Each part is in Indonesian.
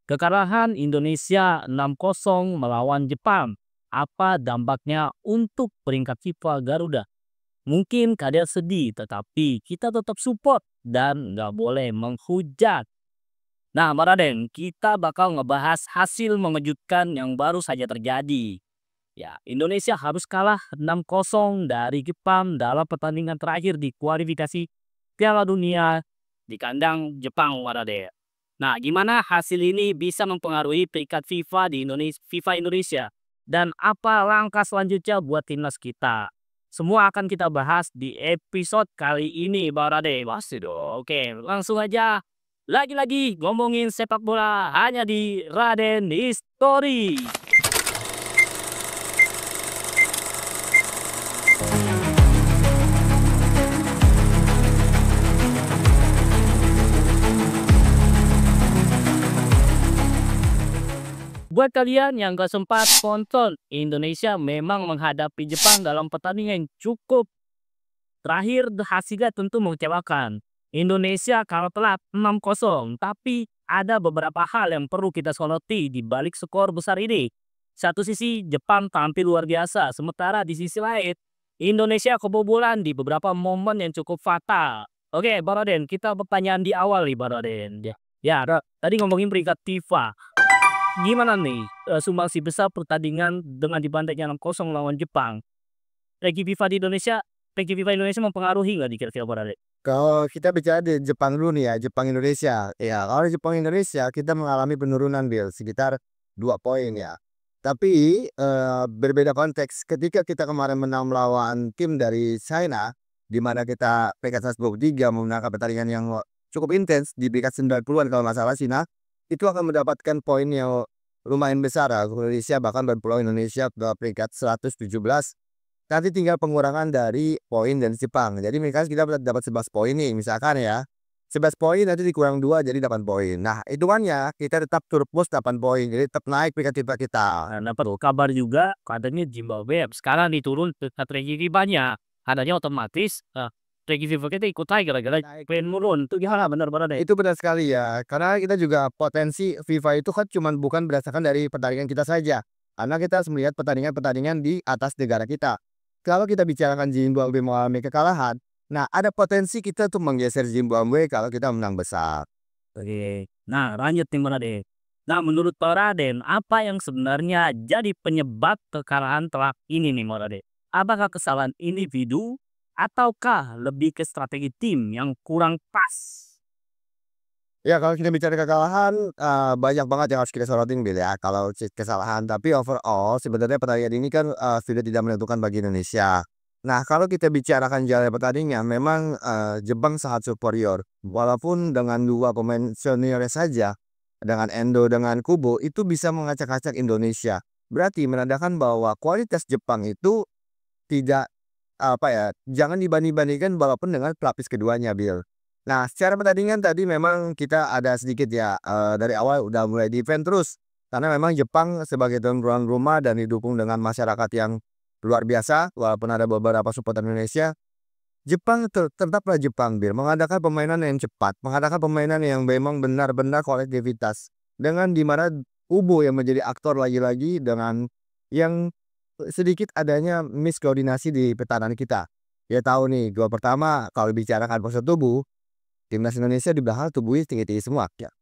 Kekalahan Indonesia 6-0 melawan Jepang. Apa dampaknya untuk peringkat FIFA Garuda? Mungkin kalian sedih, tetapi kita tetap support dan nggak boleh menghujat. Nah, Raden, kita bakal ngebahas hasil mengejutkan yang baru saja terjadi. Ya, Indonesia harus kalah 6-0 dari Jepang dalam pertandingan terakhir di kualifikasi Piala Dunia di kandang Jepang, Raden. Nah, gimana hasil ini bisa mempengaruhi peringkat FIFA Indonesia dan apa langkah selanjutnya buat timnas kita? Semua akan kita bahas di episode kali ini, Bang Rade. Pasti dong. Oke, langsung aja. Lagi-lagi ngomongin sepak bola hanya di Raden History. Buat kalian yang gak sempat nonton, Indonesia memang menghadapi Jepang dalam pertandingan yang cukup terakhir. Hasilnya tentu mengecewakan. Indonesia kalah telak 6-0, tapi ada beberapa hal yang perlu kita soroti di balik skor besar ini. Satu sisi Jepang tampil luar biasa, sementara di sisi lain Indonesia kebobolan di beberapa momen yang cukup fatal. Oke, Baraden, kita pertanyaan di awal nih, Baraden. Ya, tadi ngomongin peringkat FIFA. Gimana nih sumbangsi besar pertandingan dengan dibandingnya 6-0 lawan Jepang? Ranking FIFA Indonesia mempengaruhi nggak di kira-kira Baraden? Kalau kita bicara di Jepang dulu nih ya, Jepang Indonesia. Ya, kalau di Jepang Indonesia kita mengalami penurunan Bill sekitar 2 poin ya. Tapi berbeda konteks ketika kita kemarin menang melawan tim dari China, di mana kita peringkat 123 memenangkan pertandingan yang cukup intens di peringkat 90-an kalau nggak salah Cina, itu akan mendapatkan poin yang lumayan besar ya. Indonesia bahkan berpeluang Indonesia ke peringkat 117. Nanti tinggal pengurangan dari poin dari Jepang. Jadi misalkan kita dapat 11 poin nih, misalkan ya. 11 poin nanti dikurang 2 jadi 8 poin. Nah, hitungannya kita tetap surplus 8 poin. Jadi tetap naik peringkat FIFA kita. Nah, dapat kabar juga katanya Zimbabwe sekarang diturun ke ranking FIFA-nya. Adanya otomatis ranking FIFA kita ikut naik gara-gara Naik. pengen turun. Itu gimana benar deh? Itu benar sekali ya. Karena kita juga potensi FIFA itu kan cuman bukan berdasarkan dari pertandingan kita saja. Karena kita harus melihat pertandingan-pertandingan di atas negara kita. Kalau kita bicarakan Zimbabwe mengalami kekalahan, nah ada potensi kita tuh menggeser Zimbabwe kalau kita menang besar. Oke. Nah, lanjut nih Raden. Nah, menurut Pak Raden, apa yang sebenarnya jadi penyebab kekalahan telak ini nih Raden? Apakah kesalahan individu ataukah lebih ke strategi tim yang kurang pas? Ya kalau kita bicara kekalahan, banyak banget yang harus kita sorotin Bil ya kalau kesalahan. Tapi overall sebenarnya pertandingan ini kan, sudah tidak menentukan bagi Indonesia. Nah kalau kita bicarakan jalannya pertandingan memang, Jepang sangat superior. Walaupun dengan 2 pemain seniornya saja, dengan Endo dengan Kubo itu bisa mengacak-acak Indonesia. Berarti menandakan bahwa kualitas Jepang itu tidak, apa ya, jangan dibanding-bandingkan walaupun dengan pelapis keduanya Bil. Nah, secara pertandingan tadi memang kita ada sedikit ya, dari awal udah mulai defend terus. Karena memang Jepang sebagai tuan rumah dan didukung dengan masyarakat yang luar biasa, walaupun ada beberapa supporter Indonesia, Jepang tetaplah Jepang, mengadakan permainan yang cepat, mengadakan permainan yang memang benar-benar kolektivitas. Dengan di mana Kubo yang menjadi aktor lagi-lagi dengan yang sedikit adanya miskoordinasi di pertahanan kita. Ya tahu nih, gol pertama kalau bicarakan postur tubuh, timnas Indonesia di belakang tubuhnya tinggi-tinggi semua ya.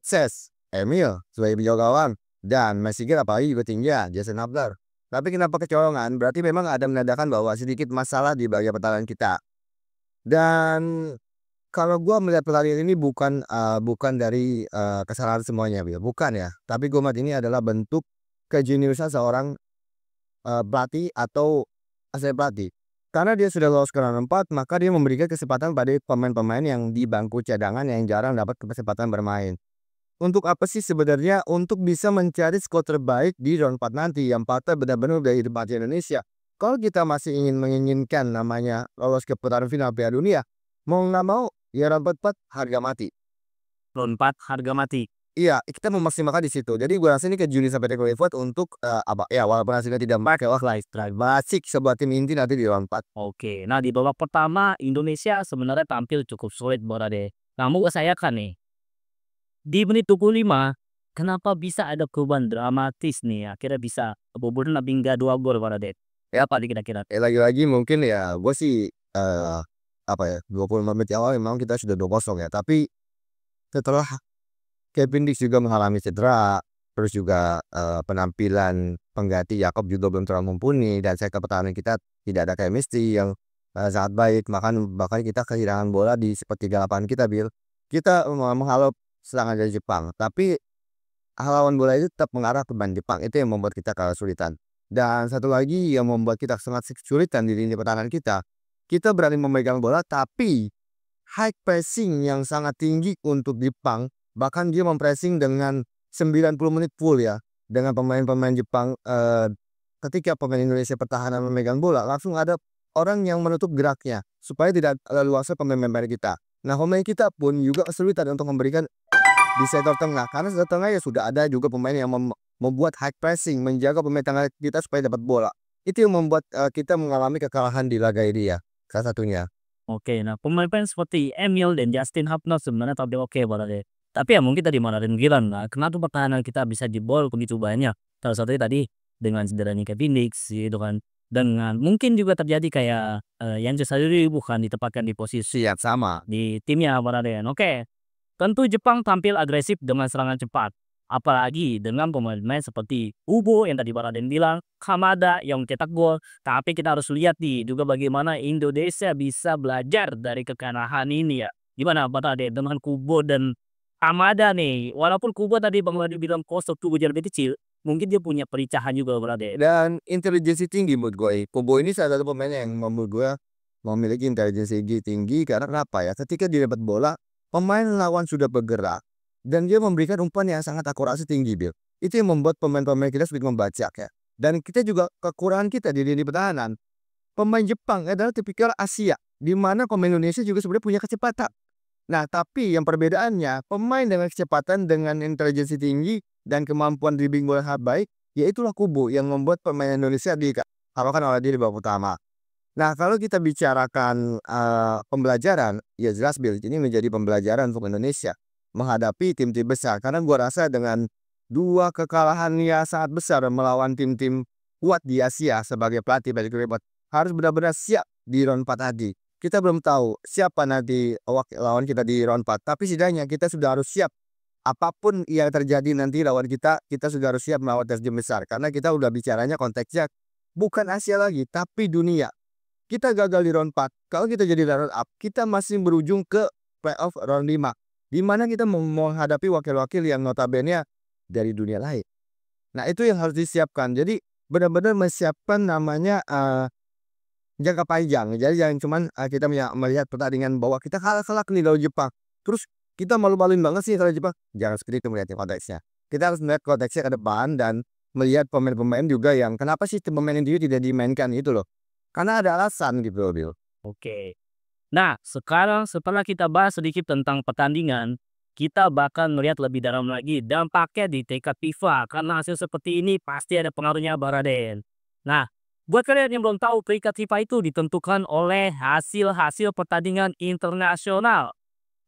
Ses, Emil sebagai penjaga gawang dan Mesigel apalagi juga tinggi ya, Jason Abdar. Tapi kenapa kecolongan? Berarti memang ada menandakan bahwa sedikit masalah di bagian pertahanan kita. Dan kalau gua melihat pertandingan ini bukan dari, kesalahan semuanya bukan ya. Tapi gua melihat ini adalah bentuk kejeniusan seorang, pelatih atau asisten pelatih. Karena dia sudah lolos ke round 4, maka dia memberikan kesempatan pada pemain-pemain yang di bangku cadangan yang jarang dapat kesempatan bermain. Untuk apa sih sebenarnya? Untuk bisa mencari skor terbaik di round 4 nanti yang patah benar-benar dari tempat Indonesia. Kalau kita masih menginginkan namanya lolos ke putaran final Piala Dunia, mau nggak mau ya round 4 harga mati. Round 4 harga mati. Iya, kita memaksimalkan di situ. Jadi gua rasa ini ke Juni sampai Teko Effort untuk, apa ya walaupun hasilnya tidak pakai lah basic sebuah tim inti nanti di round 4. Oke, nah di babak pertama Indonesia sebenarnya tampil cukup sulit Bora deh. Namun saya kan nih, di menit 25 kenapa bisa ada perubahan dramatis nih, akhirnya bisa kebobolan hingga 2 gol Baraden? Ya apa nih kira-kira? Lagi-lagi mungkin ya gue sih, apa ya, 25 menit awal memang kita sudah 2-0 ya, tapi setelah Kevin Dix juga mengalami cedera, terus juga, penampilan pengganti Yakob juga belum terlalu mumpuni dan sektor pertahanan kita tidak ada chemistry yang, sangat baik, bahkan kita kehilangan bola di sepertiga lapangan kita, Bil. Kita menghalau serangan dari Jepang, tapi halauan bola itu tetap mengarah ke ban Jepang, itu yang membuat kita kesulitan. Dan satu lagi yang membuat kita sangat kesulitan di lini pertahanan kita berani memegang bola tapi high pressing yang sangat tinggi untuk Jepang, bahkan dia mempressing dengan 90 menit full ya, dengan pemain-pemain Jepang, ketika pemain Indonesia pertahanan memegang bola, langsung ada orang yang menutup geraknya, supaya tidak leluasa pemain-pemain kita. Nah, pemain kita pun juga kesulitan untuk memberikan di sektor tengah, karena sektor tengah ya sudah ada juga pemain yang membuat high pressing, menjaga pemain tengah kita supaya dapat bola. Itu yang membuat, kita mengalami kekalahan di laga ini ya, salah satunya. Oke, nah pemain-pemain seperti Emil dan Justin Hapner sebenarnya tampil oke Baraden. Tapi ya mungkin tadi Manarin bilang, nah kenapa pertahanan kita bisa jebol begitu banyak. Salah satunya tadi dengan cederanya Kevin Dix gitu kan. Dengan mungkin juga terjadi kayak, Yance Saduri bukan ditempatkan di posisi Siap, sama. di timnya Baraden. Oke, tentu Jepang tampil agresif dengan serangan cepat. Apalagi dengan pemain-pemain seperti Ubo yang tadi Baraden bilang, Kamada yang mencetak gol. Tapi kita harus lihat nih juga bagaimana Indonesia bisa belajar dari kekalahan ini ya. Gimana Baraden dengan Kubo dan Kamada nih. Walaupun Kubo tadi Bang Wadi bilang kosong tubuh lebih kecil, mungkin dia punya perincahan juga Baraden. Dan intelijensi tinggi menurut gue. Kobo ini salah satu pemain yang menurut gue memiliki intelijensi tinggi karena kenapa ya? Ketika dia dapat bola, pemain lawan sudah bergerak dan dia memberikan umpan yang sangat akurasi tinggi, Bil. Itu yang membuat pemain-pemain kita sulit membaca ya. Dan kita juga kekurangan kita di lini pertahanan. Pemain Jepang adalah tipikal Asia, di mana pemain Indonesia juga sebenarnya punya kecepatan. Nah, tapi yang perbedaannya, pemain dengan kecepatan, dengan intelijensi tinggi, dan kemampuan dribbling bola sangat baik, ya itulah Kubo yang membuat pemain Indonesia dikalahkan oleh dia di babak utama. Nah, kalau kita bicarakan, pembelajaran, ya jelas Bil, ini menjadi pembelajaran untuk Indonesia menghadapi tim-tim besar. Karena gua rasa dengan 2 kekalahan yang sangat besar melawan tim-tim kuat di Asia sebagai pelatih Patrick Kluivert harus benar-benar siap di round 4 tadi. Kita belum tahu siapa nanti lawan kita di round 4, tapi setidaknya kita sudah harus siap. Apapun yang terjadi nanti lawan kita sudah harus siap melawan tim besar. Karena kita udah bicaranya konteksnya bukan Asia lagi, tapi dunia. Kita gagal di round 4, kalau kita jadi runner up, kita masih berujung ke playoff round 5, di mana kita menghadapi wakil-wakil yang notabene dari dunia lain. Nah, itu yang harus disiapkan. Jadi benar-benar menyiapkan namanya, jangka panjang. Jadi jangan cuman, kita melihat pertandingan bahwa kita kalah telak nih lawan Jepang, terus kita malu-maluin banget sih kalau Jepang. Jangan seperti itu melihatnya konteksnya. Kita harus melihat konteksnya ke depan dan melihat pemain-pemain juga yang kenapa sih pemain ini tidak dimainkan itu loh. Karena ada alasan gitu loh, Bil. Oke. Nah, sekarang setelah kita bahas sedikit tentang pertandingan, kita bakal melihat lebih dalam lagi dampaknya di tingkat FIFA. Karena hasil seperti ini pasti ada pengaruhnya Baraden. Nah, buat kalian yang belum tahu, peringkat FIFA itu ditentukan oleh hasil-hasil pertandingan internasional.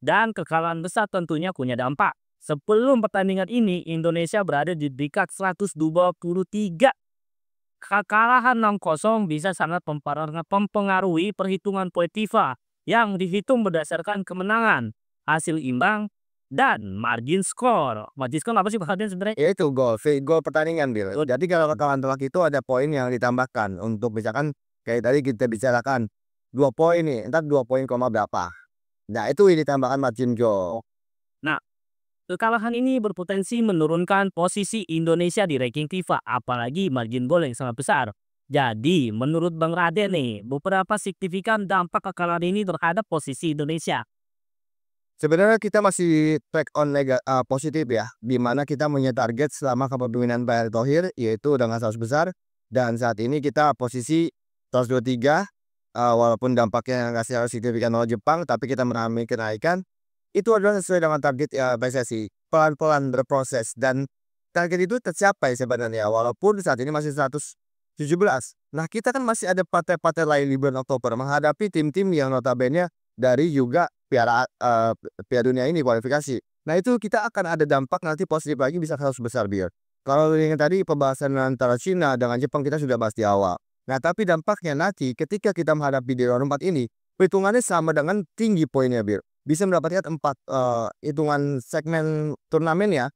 Dan kekalahan besar tentunya punya dampak. Sebelum pertandingan ini, Indonesia berada di peringkat 123. Kekalahan 6-0 bisa sangat mempengaruhi perhitungan poin FIFA yang dihitung berdasarkan kemenangan, hasil imbang, dan margin skor. Margin skor apa sih maksudnya sebenarnya? Ya itu gol pertandingan, Bil. Jadi kalau kekalahan telak itu ada poin yang ditambahkan untuk misalkan kayak tadi kita bicarakan 2 poin nih, entar 2 poin koma berapa. Nah, itu yang ditambahkan margin goal. Nah, kekalahan ini berpotensi menurunkan posisi Indonesia di ranking FIFA, apalagi margin gol yang sangat besar. Jadi, menurut Bang Raden nih, beberapa signifikan dampak kekalahan ini terhadap posisi Indonesia. Sebenarnya kita masih track on positif ya, di mana kita punya target selama kepemimpinan Pak Erick Thohir yaitu dengan 100 besar dan saat ini kita posisi 123, walaupun dampaknya nggak secara signifikan oleh Jepang, tapi kita mengalami kenaikan. Itu adalah sesuai dengan target ya PSSI, pelan-pelan berproses dan target itu tercapai sebenarnya walaupun saat ini masih 117. Nah, kita kan masih ada partai-partai lain di bulan Oktober menghadapi tim-tim yang notabene dari juga Piala Dunia ini kualifikasi. Nah itu kita akan ada dampak nanti positif lagi bisa kasus besar Bil. Kalau yang tadi pembahasan antara Cina dengan Jepang kita sudah bahas di awal. Nah tapi dampaknya nanti ketika kita menghadapi di round 4 ini, perhitungannya sama dengan tinggi poinnya Bil. Bisa mendapatkan 4 hitungan segmen turnamennya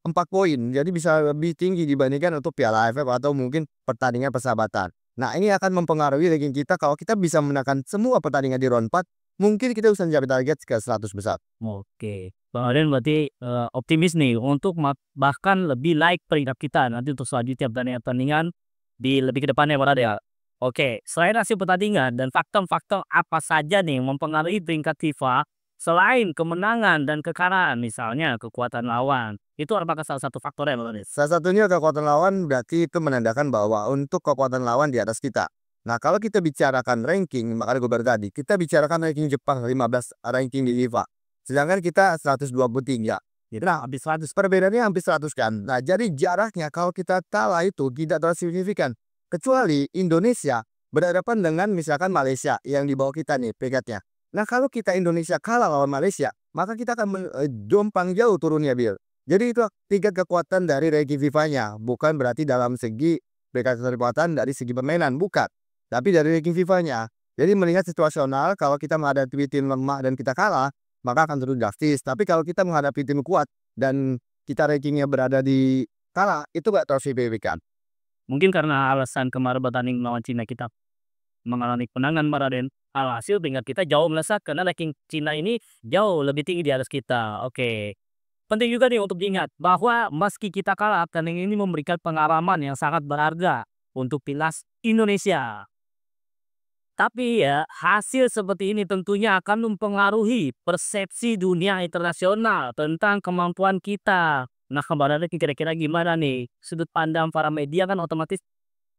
4 poin. Jadi bisa lebih tinggi dibandingkan untuk Piala AFF atau mungkin pertandingan persahabatan. Nah, ini akan mempengaruhi ranking kita kalau kita bisa menangkan semua pertandingan di round 4, mungkin kita bisa mencapai target ke 100 besar. Oke, Bang Aryan berarti, optimis nih untuk bahkan lebih naik peringkat kita nanti untuk selanjutnya pertandingan-pertandingan di lebih ke depannya Bang Aryan. Oke, selain hasil pertandingan dan faktor-faktor apa saja nih yang mempengaruhi peringkat FIFA selain kemenangan dan kekalahan, misalnya kekuatan lawan, itu apakah salah satu faktornya Bang Aryan? Salah satunya kekuatan lawan berarti itu menandakan bahwa untuk kekuatan lawan di atas kita. Nah, kalau kita bicarakan ranking, makanya gue baru tadi, kita bicarakan ranking Jepang 15 ranking di FIFA. Sedangkan kita 123. Nah, Habis 100. perbedaannya hampir 100 kan. Nah, jadi jaraknya kalau kita kalah itu tidak terlalu signifikan. Kecuali Indonesia berhadapan dengan misalkan Malaysia yang di bawah kita nih peringkatnya. Nah, kalau kita Indonesia kalah lawan Malaysia, maka kita akan jompang jauh turunnya, Bil. Jadi itu tingkat kekuatan dari ranking FIFA-nya, bukan berarti dalam segi peringkat kekuatan dari segi permainan, bukan. Tapi dari ranking FIFA-nya. Jadi melihat situasional kalau kita menghadapi tim lemah dan kita kalah, maka akan turun drastis. Tapi kalau kita menghadapi tim kuat dan kita rankingnya berada di kalah, itu gak terlalu signifikan. Mungkin karena alasan kemarin pertandingan melawan Cina kita mengalami kemenangan Bang Raden, alhasil peringkat kita jauh melesat karena ranking Cina ini jauh lebih tinggi di atas kita. Oke. Penting juga nih untuk diingat bahwa meski kita kalah, pertandingan ini memberikan pengalaman yang sangat berharga untuk timnas Indonesia. Tapi ya, hasil seperti ini tentunya akan mempengaruhi persepsi dunia internasional tentang kemampuan kita. Nah, kabarnya kira-kira gimana nih? Sudut pandang para media kan otomatis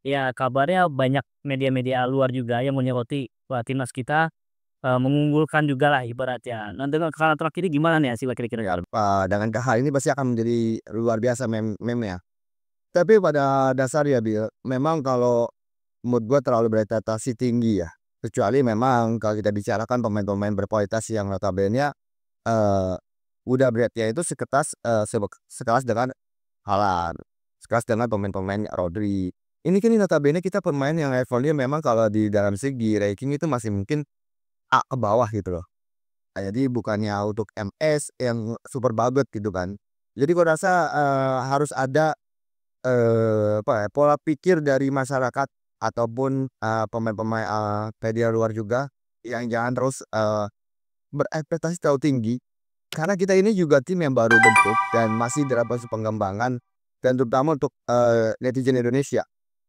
ya kabarnya banyak media-media luar juga yang menyoroti wah timnas kita mengunggulkan juga lah ibaratnya. Nah, dengan kekalahan terakhir ini gimana nih hasilnya kira-kira? Ya, dengan hal ini pasti akan menjadi luar biasa meme-nya. Tapi pada dasarnya Bil, memang kalau mood gue terlalu berekspektasi tinggi ya. Kecuali memang kalau kita bicarakan pemain-pemain berkualitas yang notabene eh udah beratnya itu sekelas dengan Haaland, sekelas dengan pemain-pemain Rodri. Ini kan notabene kita pemain yang levelnya memang kalau di dalam segi ranking itu masih mungkin A ke bawah gitu loh. Jadi bukannya untuk MS yang super banget gitu kan. Jadi gua rasa harus ada apa ya, pola pikir dari masyarakat ataupun pemain-pemain media luar juga yang jangan terus berekspektasi terlalu tinggi. Karena kita ini juga tim yang baru bentuk dan masih dalam proses pengembangan dan terutama untuk netizen Indonesia.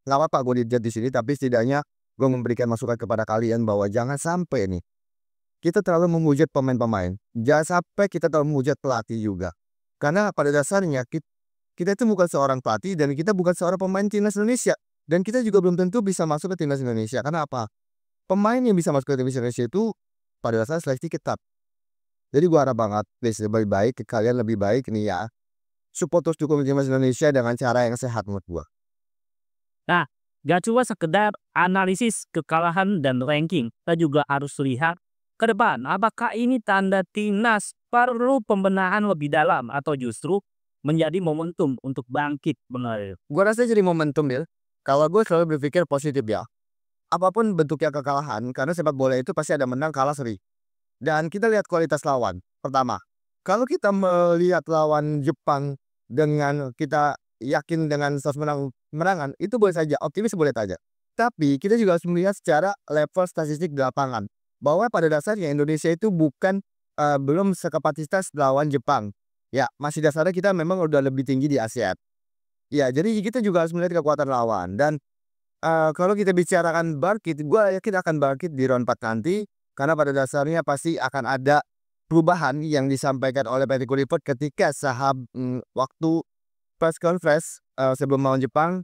Nggak apa-apa gue di di sini tapi setidaknya gue memberikan masukan kepada kalian bahwa jangan sampai nih kita terlalu menghujat pemain-pemain. Jangan sampai kita terlalu menghujat pelatih juga. Karena pada dasarnya kita itu bukan seorang pelatih dan kita bukan seorang pemain timnas Indonesia. Dan kita juga belum tentu bisa masuk ke timnas Indonesia. Karena apa? Pemain yang bisa masuk ke timnas Indonesia itu pada dasarnya seleksi ketat. Jadi gua harap banget please lebih baik kalian lebih baik nih ya. Support terus dukung timnas Indonesia dengan cara yang sehat menurut gua. Nah, gak cuma sekedar analisis kekalahan dan ranking, kita juga harus lihat ke depan. Apakah ini tanda timnas perlu pembenahan lebih dalam atau justru menjadi momentum untuk bangkit benar? Gua rasa jadi momentum Bil. Kalau gue selalu berpikir positif ya. Apapun bentuknya kekalahan karena sepak bola itu pasti ada menang kalah seri. Dan kita lihat kualitas lawan. Pertama, kalau kita melihat lawan Jepang dengan kita yakin dengan 100 menangan, itu boleh saja, optimis boleh saja. Tapi kita juga harus melihat secara level statistik di lapangan. Bahwa pada dasarnya Indonesia itu bukan belum sekapasitas lawan Jepang. Ya, masih dasarnya kita memang udah lebih tinggi di Asia. Ya, jadi kita juga harus melihat kekuatan lawan. Dan kalau kita bicarakan bangkit, gue yakin akan bangkit di round 4 nanti. Karena pada dasarnya pasti akan ada perubahan yang disampaikan oleh Patrick Kluivert ketika waktu press conference sebelum melawan Jepang.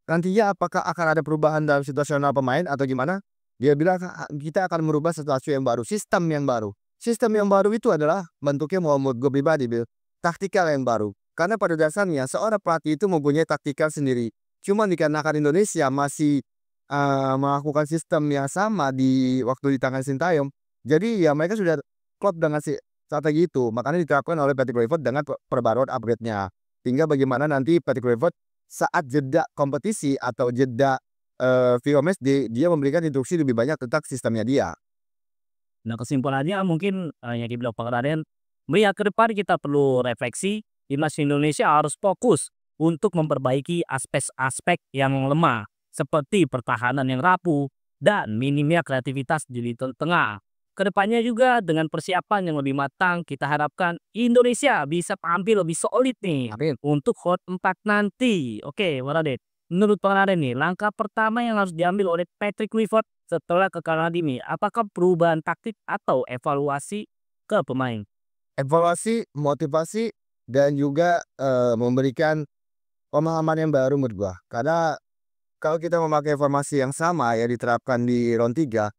Nantinya apakah akan ada perubahan dalam situasional pemain atau gimana? Dia bilang kita akan merubah sesuatu yang baru, sistem yang baru. Sistem yang baru itu adalah bentuknya menurut gue pribadi, taktikal yang baru. Karena pada dasarnya seorang pelatih itu mempunyai taktikal sendiri. Cuma dikarenakan Indonesia masih melakukan sistem yang sama di waktu di tangan Sintayong. Jadi ya mereka sudah klop dengan strategi itu. Makanya diterapkan oleh Patrick Kluivert dengan perbaruan upgrade-nya. Tinggal bagaimana nanti Patrick Kluivert saat jeda kompetisi atau jeda video match dia memberikan instruksi lebih banyak tentang sistemnya dia. Nah, kesimpulannya mungkin, yang dibilang Bang Raden, melihat ke depan kita perlu refleksi, timnas Indonesia harus fokus untuk memperbaiki aspek-aspek yang lemah, seperti pertahanan yang rapuh dan minimnya kreativitas di lini tengah. Kedepannya juga dengan persiapan yang lebih matang, kita harapkan Indonesia bisa tampil lebih solid nih Amin. untuk hot 4 nanti. Oke, Bang Raden. Menurut Bang Raden nih, langkah pertama yang harus diambil oleh Patrick Kluivert setelah kekalahan ini, apakah perubahan taktik atau evaluasi ke pemain? Evaluasi, motivasi, dan juga memberikan pemahaman yang baru menurut gua. Karena kalau kita memakai formasi yang sama yang diterapkan di round 3,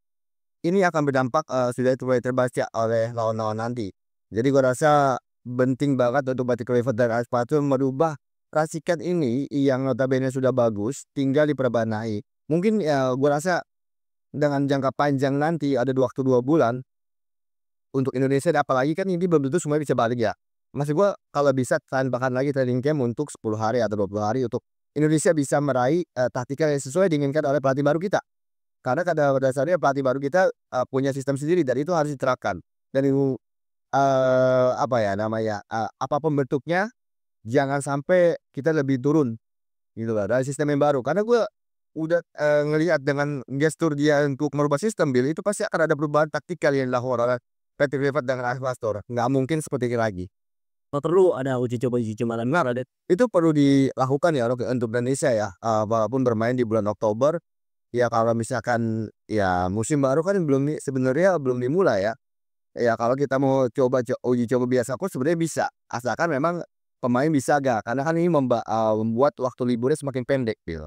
ini akan berdampak, sudah mulai terbaca oleh lawan-lawan nanti. Jadi gua rasa penting banget untuk Patrick Kluivert dan Alex Pacu merubah racikan ini yang notabene sudah bagus, tinggal diperbanai. Mungkin ya gua rasa dengan jangka panjang nanti ada waktu 2 bulan untuk Indonesia, dan apalagi kan ini belum tentu semuanya bisa balik ya. Maksud gua kalau bisa tambahkan lagi training camp untuk 10 hari atau 20 hari untuk Indonesia bisa meraih, taktikal yang sesuai diinginkan oleh pelatih baru kita. Karena pada dasarnya pelatih baru kita, punya sistem sendiri dan itu harus diterapkan. Dan itu, apa ya namanya, apa bentuknya, jangan sampai kita lebih turun gitu loh dari sistem yang baru. Karena gue udah, ngelihat dengan gestur dia untuk merubah sistem Bil, itu pasti akan ada perubahan taktikal yang dilakukan oleh Patrick Kluivert dan Alex Pastoor. Nggak mungkin seperti ini lagi. Apa perlu ada uji coba lagi, Bang Raden? Itu perlu dilakukan ya untuk Indonesia ya, walaupun bermain di bulan Oktober. Ya kalau misalkan ya musim baru kan sebenarnya belum dimulai ya. Ya kalau kita mau coba uji coba biasa kok sebenarnya bisa, asalkan memang pemain bisa gak, karena kan ini membuat waktu liburnya semakin pendek gitu.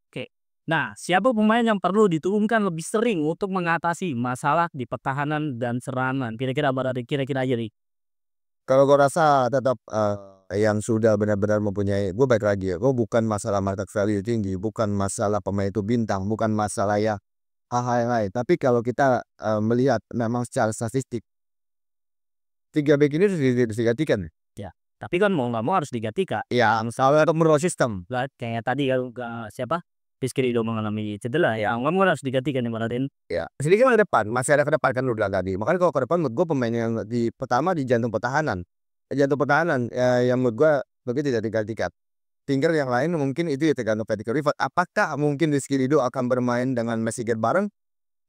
Oke. Nah, siapa pemain yang perlu diturunkan lebih sering untuk mengatasi masalah di pertahanan dan serangan? Kira-kira Bang Raden, kira-kira aja nih. Kalau gue rasa tetap, yang sudah benar-benar mempunyai, gue balik lagi ya, gue bukan masalah market value tinggi, bukan masalah pemain itu bintang, bukan masalah ya hal-hal yang lain. Tapi kalau kita, melihat memang secara statistik, 3 bek ini harus digantikan. Ya, tapi kan mau nggak mau harus diganti, Kak. Ya, kalau untuk merubah sistem. Lah, kayak tadi kan siapa, Rizky Ridho mengalami cedera, ya mau nggak mau harus digantikan nih Bang Raden. Ya, sedikit ke depan, masih ada ke depan kan lu bilang tadi. Makanya kalau ke depan menurut gua pemain yang pertama di jantung pertahanan. Jantung pertahanan, yang menurut gua begitu tidak digantikan. Tinggal yang lain mungkin itu ya tergantung Patrick Kluivert. Apakah mungkin Rizky Ridho akan bermain dengan Messier bareng?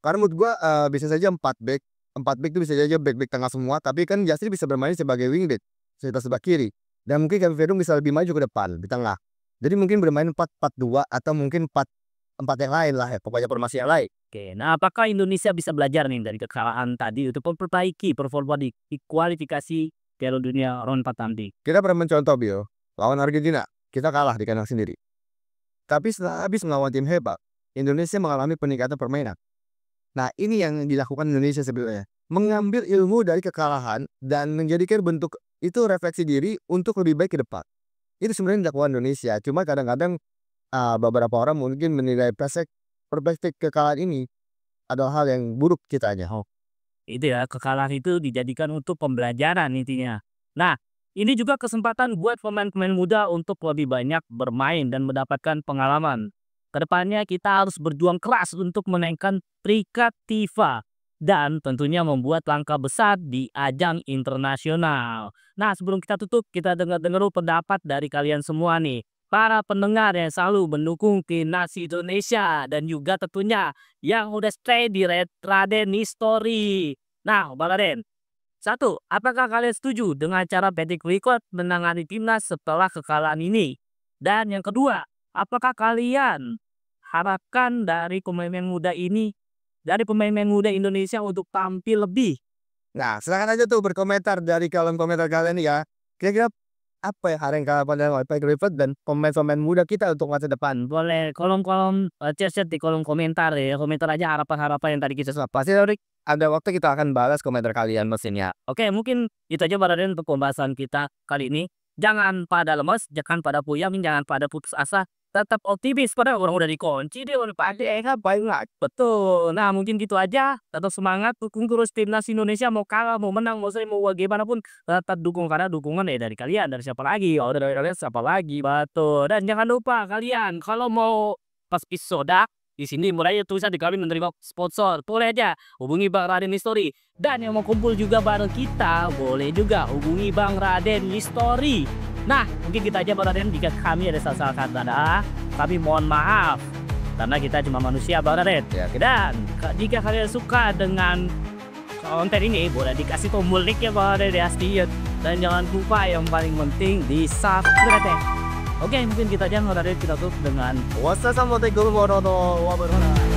Karena menurut gua, bisa saja 4 back. 4 back itu bisa saja back-back tengah semua, tapi kan Yasri bisa bermain sebagai wingback, sebelah kiri. Dan mungkin Kevin Verdum bisa lebih maju ke depan, di tengah. Jadi mungkin bermain 4-4-2 atau mungkin 4-4 yang lain lah ya, pokoknya formasi yang lain. Oke, nah apakah Indonesia bisa belajar nih dari kekalahan tadi untuk memperbaiki performa di kualifikasi Piala Dunia round 4 nanti? Kita pernah mencontoh Bio, lawan Argentina, kita kalah di kandang sendiri. Tapi setelah habis melawan tim hebat, Indonesia mengalami peningkatan permainan. Nah, ini yang dilakukan Indonesia sebenarnya. Mengambil ilmu dari kekalahan dan menjadikan bentuk itu refleksi diri untuk lebih baik ke depan. Itu sebenarnya dilakukan Indonesia. Cuma kadang-kadang, beberapa orang mungkin menilai perspektif kekalahan ini adalah hal yang buruk kitanya. Oh, itu ya, kekalahan itu dijadikan untuk pembelajaran intinya. Nah, ini juga kesempatan buat pemain-pemain muda untuk lebih banyak bermain dan mendapatkan pengalaman. Kedepannya kita harus berjuang keras untuk menaikkan peringkat FIFA dan tentunya membuat langkah besar di ajang internasional. Nah, sebelum kita tutup, kita dengar-dengar dulu pendapat dari kalian semua nih. Para pendengar yang selalu mendukung timnas Indonesia dan juga tentunya yang udah stay di Red Raden History. Nah, Bang Raden, satu, apakah kalian setuju dengan cara Patrick Kluivert menangani timnas setelah kekalahan ini? Dan yang kedua, apakah kalian harapkan dari pemain-pemain muda ini, dari pemain-pemain muda Indonesia untuk tampil lebih? Nah, silakan aja tuh berkomentar dari kolom komentar kalian ya. Kira-kira apa ya hal yang kalian pandang oleh Patrick Kluivert dan pemain-pemain muda kita untuk masa depan? Boleh kolom-kolom chat-chat di kolom komentar ya. Komentar aja harapan-harapan yang tadi kita sudah Pasti nanti ada waktu kita akan balas komentar kalian mesinnya. Oke, mungkin itu aja Bang Raden untuk pembahasan kita kali ini. Jangan pada lemes, jangan pada puyeng, jangan pada putus asa. tetap optimis padahal orang udah dikunci dia udah pade ngapain lagi. Betul. Nah, mungkin gitu aja, tetap semangat, dukung terus timnas Indonesia mau kalah, mau menang, mau seri, mau bagaimanapun tetap dukung karena dukungan ya dari kalian, dari siapa lagi, kalau dari kalian siapa lagi, betul. Dan jangan lupa kalian kalau mau pas soda di sini mulai tulisan di kami menerima sponsor, boleh aja hubungi Bang Raden History. Dan yang mau kumpul juga bareng kita, boleh juga hubungi Bang Raden History. Nah, mungkin kita aja Bang Raden jika kami ada salah-salah kata, kami mohon maaf karena kita cuma manusia Bang Raden. Ya. Dan jika kalian suka dengan konten ini, boleh dikasih tombol like ya Bang Raden ya sedikit. Dan jangan lupa yang paling penting di subscribe ya. Oke, mungkin kita aja Bang Raden kita tutup dengan Wassalamualaikum warahmatullahi wabarakatuh.